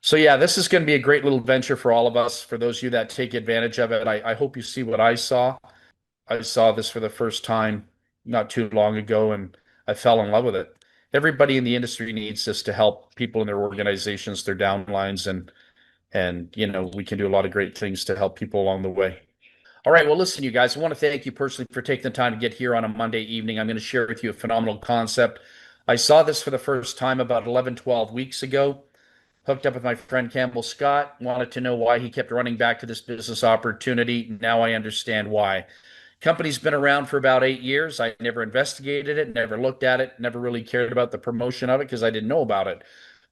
So yeah, this is going to be a great little venture for all of us. For those of you that take advantage of it, I hope you see what I saw. I saw this for the first time not too long ago, and I fell in love with it. Everybody in the industry needs this to help people in their organizations, their downlines, and we can do a lot of great things to help people along the way. All right, well, listen, you guys, I want to thank you personally for taking the time to get here on a Monday evening. I'm going to share with you a phenomenal concept. I saw this for the first time about 11, 12 weeks ago. Hooked up with my friend Campbell Scott, wanted to know why he kept running back to this business opportunity. Now I understand why. Company's been around for about 8 years. I never investigated it, never looked at it, never really cared about the promotion of it because I didn't know about it.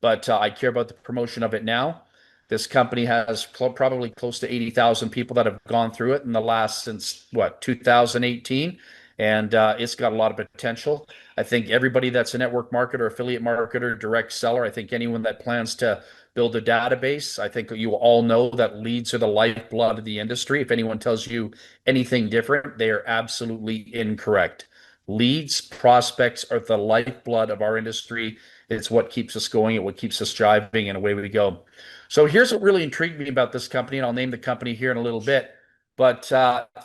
But I care about the promotion of it now. This company has probably close to 80,000 people that have gone through it in the last since what 2018, and it's got a lot of potential. I think everybody that's a network marketer, affiliate marketer, direct seller, I think anyone that plans to build a database, I think you all know that leads are the lifeblood of the industry. If anyone tells you anything different, they are absolutely incorrect. Leads, prospects are the lifeblood of our industry. It's what keeps us going, it's what keeps us driving, and away we go. So here's what really intrigued me about this company, and I'll name the company here in a little bit. But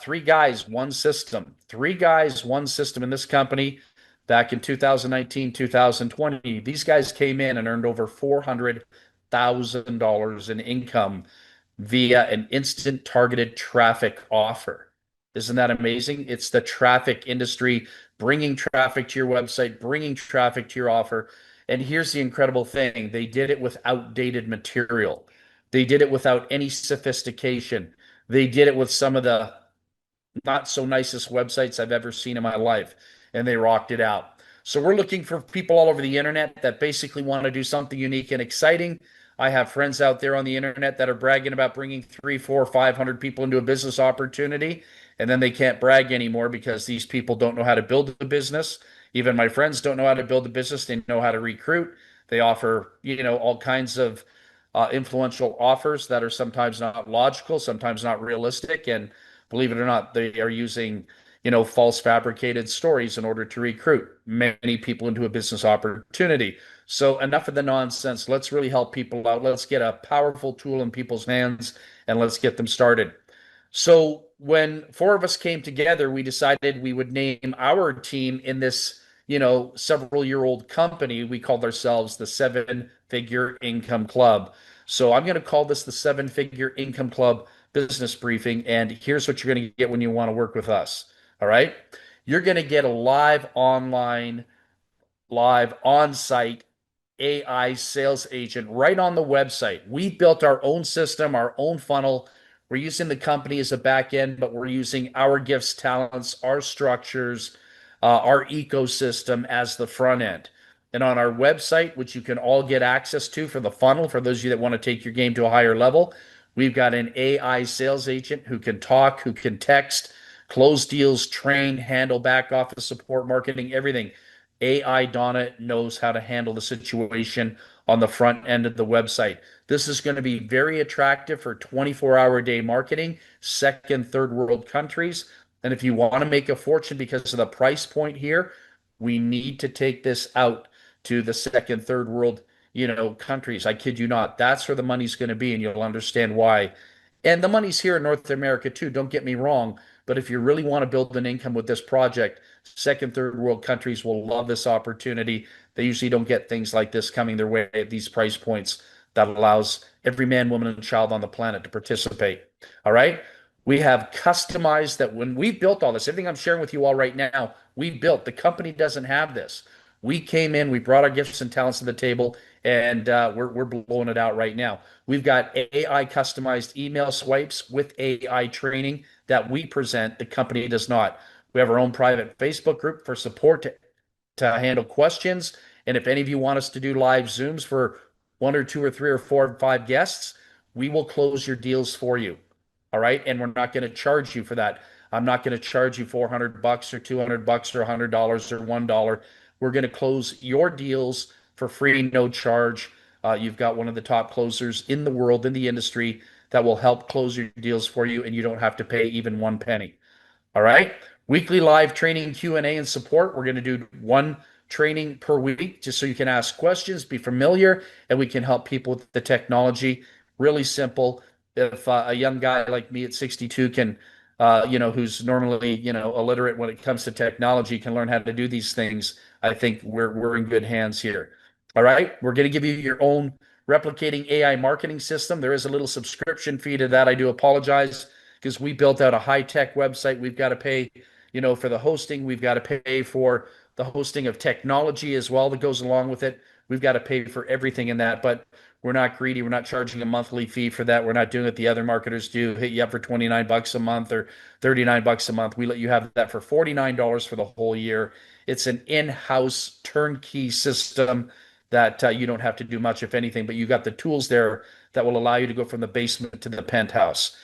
three guys, one system. Three guys, one system in this company back in 2019, 2020. These guys came in and earned over $400,000 in income via an instant targeted traffic offer. Isn't that amazing? It's the traffic industry bringing traffic to your website, bringing traffic to your offer. And here's the incredible thing, they did it with outdated material, they did it without any sophistication, they did it with some of the not so nicest websites I've ever seen in my life, and they rocked it out. So we're looking for people all over the internet that basically want to do something unique and exciting. I have friends out there on the internet that are bragging about bringing three, four, 500 people into a business opportunity, and then they can't brag anymore because these people don't know how to build a business. Even my friends don't know how to build a business. They know how to recruit. They offer, all kinds of influential offers that are sometimes not logical, sometimes not realistic, and believe it or not, they are using, false fabricated stories in order to recruit many people into a business opportunity. So enough of the nonsense. Let's really help people out. Let's get a powerful tool in people's hands and let's get them started. So when four of us came together, we decided we would name our team in this, several-year-old company. We called ourselves the Seven Figure Income Club. So I'm going to call this the Seven Figure Income Club business briefing. And here's what you're going to get when you want to work with us. All right. You're going to get a live online, live on site AI sales agent right on the website. We built our own system, our own funnel. We're using the company as a back end, but we're using our gifts, talents, our structures, our ecosystem as the front end. And on our website, which you can all get access to for the funnel, for those of you that want to take your game to a higher level, we've got an AI sales agent who can talk, who can text, close deals, train, handle back office support, marketing, everything. AI Donna knows how to handle the situation on the front end of the website. This is going to be very attractive for 24-hour-a-day marketing, second, third world countries. And if you want to make a fortune because of the price point here, we need to take this out to the second, third world, countries. I kid you not. That's where the money's going to be, and you'll understand why. And the money's here in North America too, don't get me wrong. But if you really want to build an income with this project, second, third world countries will love this opportunity. They usually don't get things like this coming their way at these price points that allows every man, woman, and child on the planet to participate. All right. We have customized that when we built all this, everything I'm sharing with you all right now, we built. The company doesn't have this. We came in, we brought our gifts and talents to the table, and we're blowing it out right now. We've got AI customized email swipes with AI training that we present. The company does not. We have our own private Facebook group for support to handle questions. And if any of you want us to do live Zooms for one or two or three or four or five guests, we will close your deals for you. All right. And we're not going to charge you for that. I'm not going to charge you $400 or $200 or $100 or $1. We're going to close your deals for free, no charge. You've got one of the top closers in the world, in the industry, that will help close your deals for you, and you don't have to pay even one penny. All right. Weekly live training, Q&A, and support. We're going to do one training per week just so you can ask questions, be familiar, and we can help people with the technology. Really simple. If a young guy like me at 62 can, who's normally, illiterate when it comes to technology, can learn how to do these things, I think we're in good hands here. All right, we're going to give you your own replicating AI marketing system. There is a little subscription fee to that. I do apologize because we built out a high-tech website. We've got to pay, for the hosting. We've got to pay for the hosting of technology as well that goes along with it. We've got to pay for everything in that, but we're not greedy. We're not charging a monthly fee for that. We're not doing what the other marketers do, hit you up for 29 bucks a month or 39 bucks a month. We let you have that for $49 for the whole year. It's an in-house turnkey system that you don't have to do much, if anything, but you got the tools there that will allow you to go from the basement to the penthouse.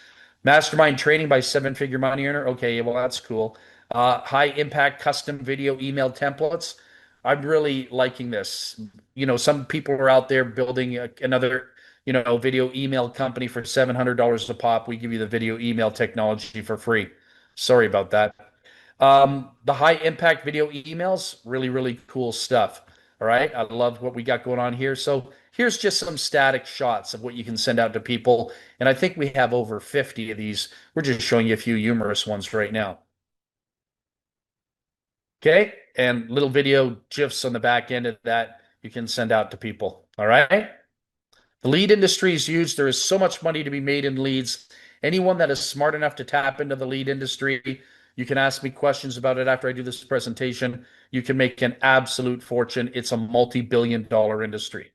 Mastermind training by seven figure money earner. Okay, well, that's cool. High impact custom video email templates. I'm really liking this. Some people are out there building another, video email company for $700 a pop. We give you the video email technology for free. Sorry about that. The high impact video emails, really, really cool stuff. All right. I love what we got going on here. So here's just some static shots of what you can send out to people. And I think we have over 50 of these. We're just showing you a few humorous ones right now. Okay. And little video GIFs on the back end of that you can send out to people. All right. The lead industry is huge. There is so much money to be made in leads. Anyone that is smart enough to tap into the lead industry, you can ask me questions about it after I do this presentation. You can make an absolute fortune. It's a multi-billion dollar industry.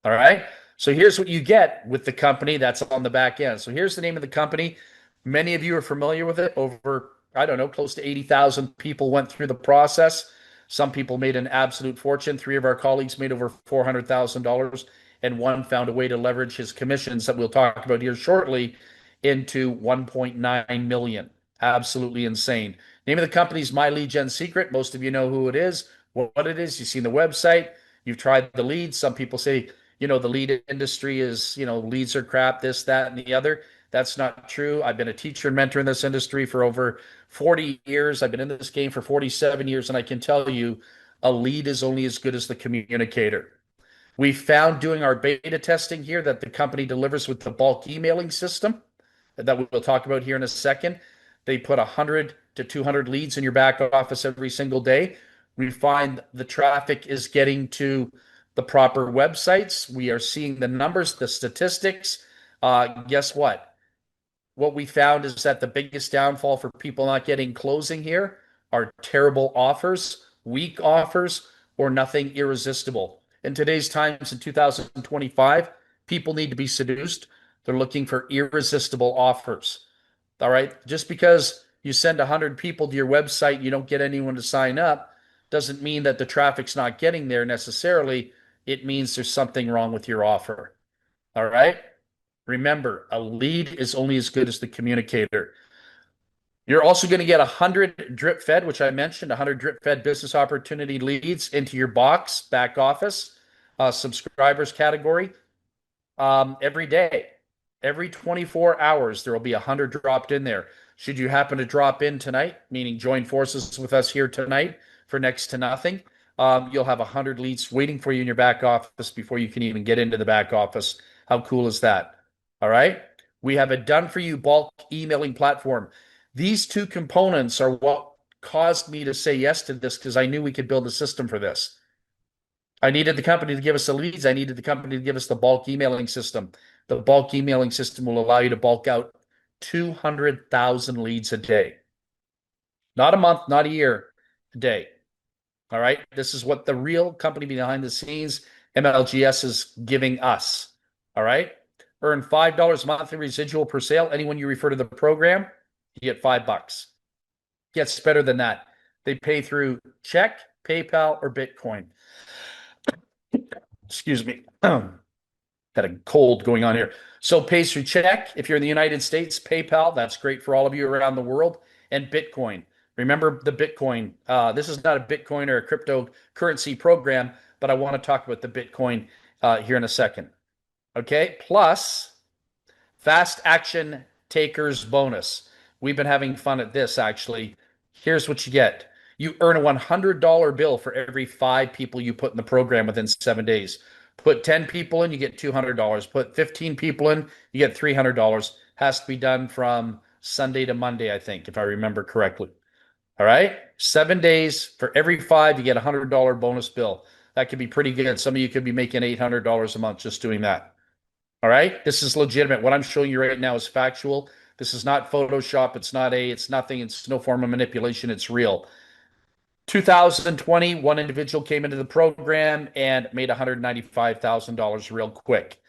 All right. So here's what you get with the company that's on the back end. So here's the name of the company. Many of you are familiar with it. Over, I don't know, close to 80,000 people went through the process. Some people made an absolute fortune. Three of our colleagues made over $400,000, and one found a way to leverage his commissions that we'll talk about here shortly into 1.9 million. Absolutely insane. Name of the company is My Lead Gen Secret. Most of you know who it is, what it is. You've seen the website. You've tried the leads. Some people say, the lead industry is, leads are crap, this, that, and the other. That's not true. I've been a teacher and mentor in this industry for over 40 years. I've been in this game for 47 years, and I can tell you a lead is only as good as the communicator. We found doing our beta testing here that the company delivers with the bulk emailing system that we'll talk about here in a second. They put 100 to 200 leads in your back office every single day. We find the traffic is getting to the proper websites. We are seeing the numbers, the statistics. Guess what? What we found is that the biggest downfall for people not getting closing here are terrible offers, weak offers, or nothing irresistible. In today's times in 2025, people need to be seduced. They're looking for irresistible offers. All right. Just because you send 100 people to your website, you don't get anyone to sign up, doesn't mean that the traffic's not getting there necessarily. It means there's something wrong with your offer. All right. Remember, a lead is only as good as the communicator. You're also going to get 100 drip fed, which I mentioned, 100 drip fed business opportunity leads into your back office, subscribers category every day. Every 24 hours, there will be 100 dropped in there. Should you happen to drop in tonight, meaning join forces with us here tonight for next to nothing, you'll have 100 leads waiting for you in your back office before you can even get into the back office. How cool is that? All right. We have a done for you bulk emailing platform. These two components are what caused me to say yes to this because I knew we could build a system for this. I needed the company to give us the leads. I needed the company to give us the bulk emailing system. The bulk emailing system will allow you to bulk out 200,000 leads a day. Not a month, not a year, a day. All right. This is what the real company behind the scenes, MLGS, is giving us. All right. Earn $5 monthly residual per sale. Anyone you refer to the program, you get $5. Gets better than that. They pay through check, PayPal, or Bitcoin. Excuse me. Got a cold going on here. So pays through check. If you're in the United States, PayPal, that's great for all of you around the world, and Bitcoin. Remember the Bitcoin. This is not a Bitcoin or a cryptocurrency program, but I want to talk about the Bitcoin here in a second. Okay, plus fast action takers bonus. We've been having fun at this, actually. Here's what you get. You earn a $100 bill for every five people you put in the program within 7 days. Put 10 people in, you get $200. Put 15 people in, you get $300. Has to be done from Sunday to Monday, I think, if I remember correctly. All right. 7 days for every five, you get a $100 bonus bill. That could be pretty good. Some of you could be making $800 a month just doing that. All right. This is legitimate. What I'm showing you right now is factual. This is not Photoshop. It's nothing. It's no form of manipulation. It's real. 2020, one individual came into the program and made $195,000 real quick.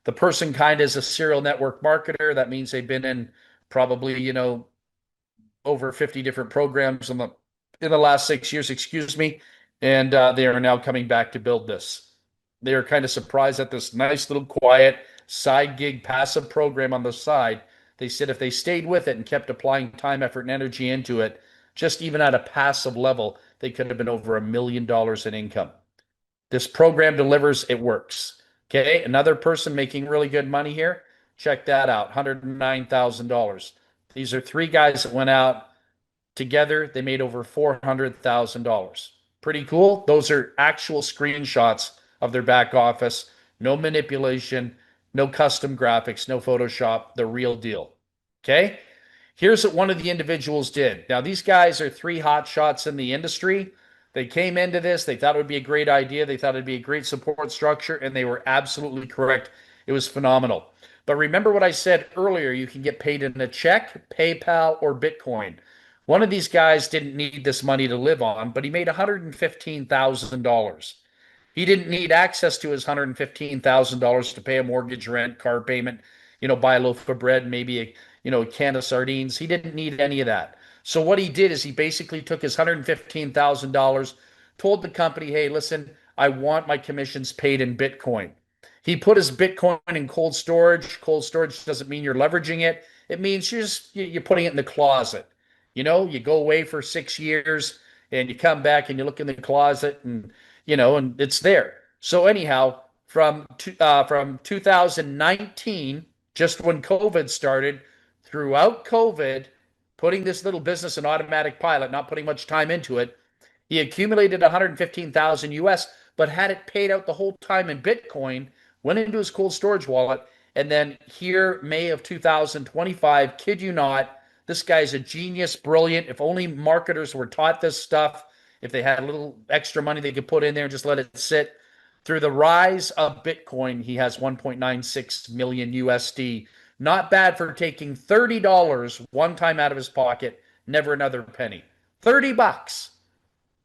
The person kind of is a serial network marketer. That means they've been in probably, over 50 different programs in the last 6 years, excuse me, and they are now coming back to build this. They are kind of surprised at this nice little quiet side gig passive program on the side. They said if they stayed with it and kept applying time, effort, and energy into it, just even at a passive level, they could have been over $1 million in income. This program delivers, it works. Okay, another person making really good money here. Check that out, $109,000. These are three guys that went out together. They made over $400,000. Pretty cool. Those are actual screenshots of their back office. No manipulation, no custom graphics, no Photoshop, the real deal. Okay. Here's what one of the individuals did. Now, these guys are three hot shots in the industry. They came into this, they thought it would be a great idea, they thought it'd be a great support structure, and they were absolutely correct. It was phenomenal. But remember what I said earlier, you can get paid in a check, PayPal, or Bitcoin. One of these guys didn't need this money to live on, but he made $115,000. He didn't need access to his $115,000 to pay a mortgage, rent, car payment, buy a loaf of bread, maybe a can of sardines. He didn't need any of that. So what he did is he basically took his $115,000, told the company, "Hey, listen, I want my commissions paid in Bitcoin." He put his Bitcoin in cold storage. Cold storage doesn't mean you're leveraging it. It means you're putting it in the closet. You go away for 6 years and you come back and you look in the closet and it's there. So anyhow, from 2019, just when COVID started, throughout COVID, putting this little business in automatic pilot, not putting much time into it, he accumulated 115,000 US, but had it paid out the whole time in Bitcoin, went into his cold storage wallet, and then here, May of 2025, kid you not, this guy's a genius, brilliant. If only marketers were taught this stuff, if they had a little extra money they could put in there and just let it sit. Through the rise of Bitcoin, he has 1.96 million USD. Not bad for taking $30 one time out of his pocket, never another penny. 30 bucks.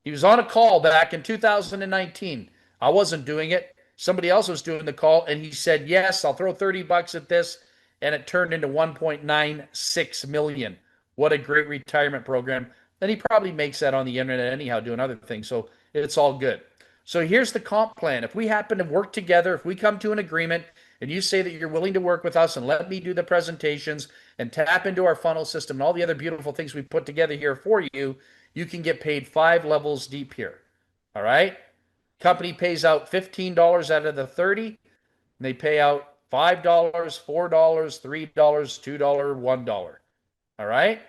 He was on a call back in 2019. I wasn't doing it. Somebody else was doing the call, and he said, "Yes, I'll throw 30 bucks at this." And it turned into 1.96 million. What a great retirement program. Then he probably makes that on the internet anyhow, doing other things. So it's all good. So here's the comp plan. If we happen to work together, if we come to an agreement and you say that you're willing to work with us and let me do the presentations and tap into our funnel system and all the other beautiful things we put together here for you, you can get paid 5 levels deep here. All right? Company pays out $15 out of the 30, and they pay out $5, $4, $3, $2, $1. All right?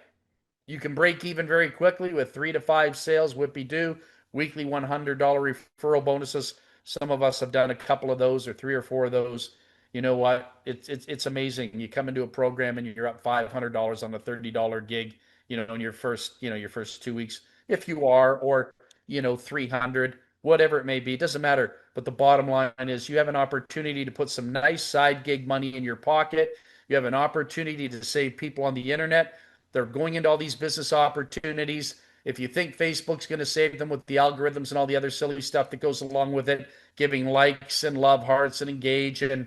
You can break even very quickly with 3 to 5 sales, whippy do, weekly $100 referral bonuses. Some of us have done a couple of those or 3 or 4 of those. You know what? It's amazing. You come into a program and you're up $500 on a $30 gig, in your first 2 weeks, if you are, or 300, whatever it may be. It doesn't matter. But the bottom line is you have an opportunity to put some nice side gig money in your pocket. You have an opportunity to save people on the internet. They're going into all these business opportunities. If you think Facebook's going to save them with the algorithms and all the other silly stuff that goes along with it, giving likes and love hearts and engage and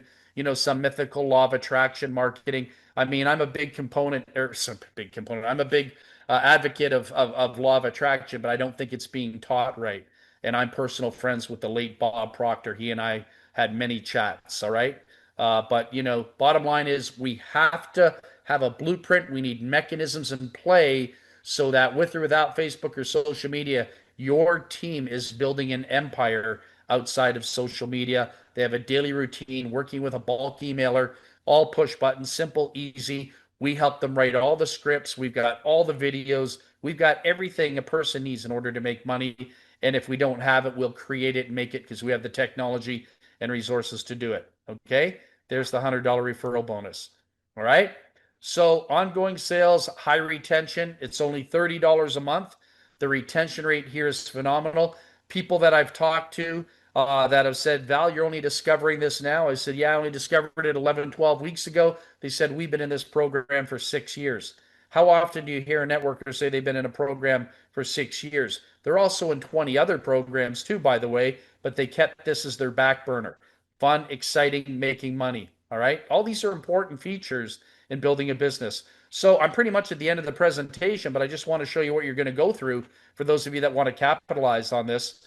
some mythical law of attraction marketing. I mean, I'm a big component, or some big component. I'm a big advocate of law of attraction, but I don't think it's being taught right. And I'm personal friends with the late Bob Proctor. He and I had many chats. All right. But bottom line is we have to have a blueprint. We need mechanisms in play so that with or without Facebook or social media, your team is building an empire outside of social media. They have a daily routine, working with a bulk emailer, all push buttons, simple, easy. We help them write all the scripts. We've got all the videos. We've got everything a person needs in order to make money. And if we don't have it, we'll create it and make it because we have the technology and resources to do it. Okay. There's the $100 referral bonus. All right. So ongoing sales, high retention. It's only $30 a month. The retention rate here is phenomenal. People that I've talked to that have said, Val, you're only discovering this now. I said, yeah, I only discovered it 11, 12 weeks ago. They said, we've been in this program for 6 years. How often do you hear a networker say they've been in a program for 6 years? They're also in 20 other programs too, by the way, but they kept this as their back burner. Fun, exciting, making money. All right. All these are important features in building a business. So I'm pretty much at the end of the presentation, but I just want to show you what you're going to go through for those of you that want to capitalize on this.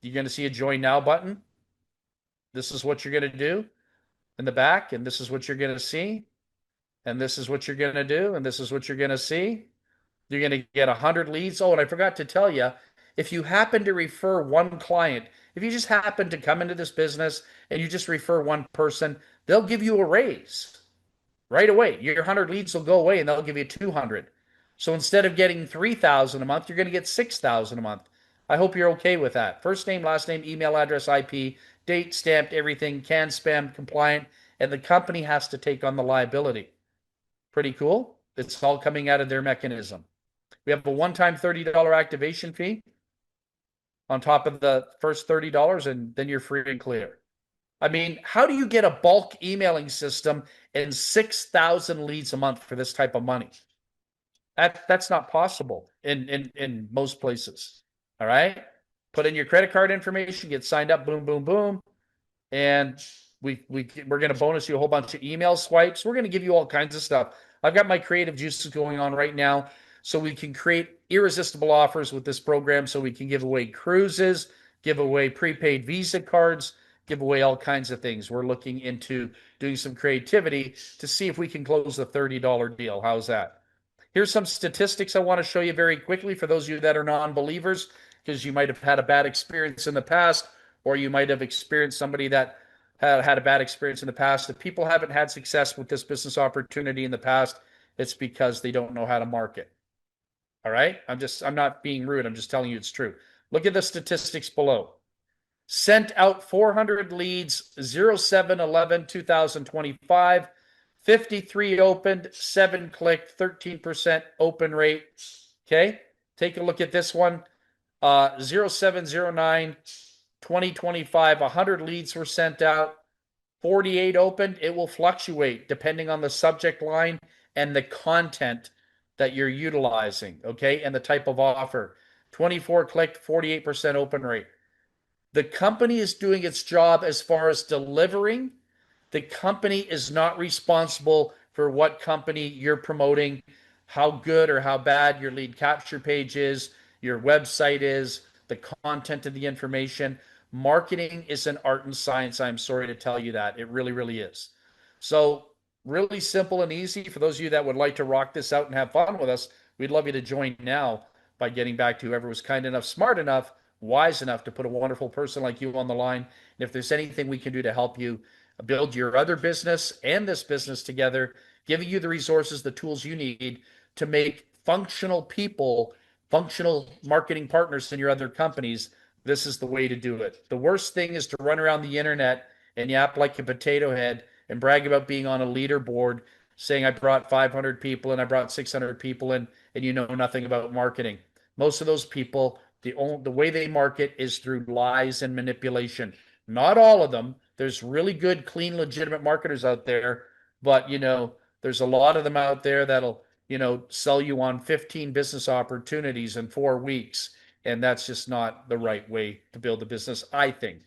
You're going to see a join now button. This is what you're going to do in the back, and this is what you're going to see, and this is what you're going to do, and this is what you're going to see. You're going to get 100 leads. Oh, and I forgot to tell you, if you happen to refer one client, if you just happen to come into this business and you just refer one person, they'll give you a raise right away. Your 100 leads will go away and they'll give you 200. So instead of getting 3,000 a month, you're going to get 6,000 a month. I hope you're okay with that. First name, last name, email address, IP, date, stamped, everything, can spam, compliant, and the company has to take on the liability. Pretty cool. It's all coming out of their mechanism. We have a one-time $30 activation fee on top of the first $30, and then you're free and clear. I mean, how do you get a bulk emailing system and 6,000 leads a month for this type of money? That's not possible in most places. All right. Put in your credit card information, get signed up, boom, boom, boom. And we're going to bonus you a whole bunch of email swipes. We're going to give you all kinds of stuff. I've got my creative juices going on right now so we can create irresistible offers with this program so we can give away cruises, give away prepaid Visa cards, give away all kinds of things. We're looking into doing some creativity to see if we can close the $30 deal. How's that? Here's some statistics I want to show you very quickly for those of you that are non-believers, because you might have had a bad experience in the past, or you might have experienced somebody that had a bad experience in the past. If people haven't had success with this business opportunity in the past, it's because they don't know how to market. All right? I'm not being rude. I'm just telling you it's true. Look at the statistics below. Sent out 400 leads, 07/11/2025. 53 opened, 7 clicked, 13% open rate. Okay, take a look at this one. 07/09/2025, 100 leads were sent out, 48 opened. It will fluctuate depending on the subject line and the content that you're utilizing, okay, and the type of offer. 24 clicked, 48% open rate. The company is doing its job as far as delivering. The company is not responsible for what company you're promoting, how good or how bad your lead capture page is, your website is, the content of the information. Marketing is an art and science. I'm sorry to tell you that. It really, really is. So, really simple and easy. For those of you that would like to rock this out and have fun with us, we'd love you to join now by getting back to whoever was kind enough, smart enough, wise enough to put a wonderful person like you on the line. And if there's anything we can do to help you build your other business and this business together, giving you the resources, the tools you need to make functional people, functional marketing partners in your other companies, this is the way to do it. The worst thing is to run around the internet and yap like a potato head and brag about being on a leaderboard saying I brought 500 people and I brought 600 people in, and you know nothing about marketing. Most of those people, the way they market is through lies and manipulation. Not all of them. There's really good, clean, legitimate marketers out there, but there's a lot of them out there that'll, sell you on 15 business opportunities in 4 weeks. And that's just not the right way to build a business, I think.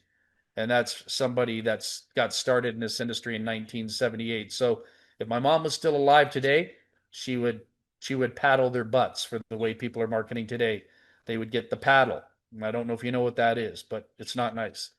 And that's somebody that's got started in this industry in 1978. So if my mom was still alive today, she would paddle their butts for the way people are marketing today. They would get the paddle. I don't know if you know what that is, but it's not nice.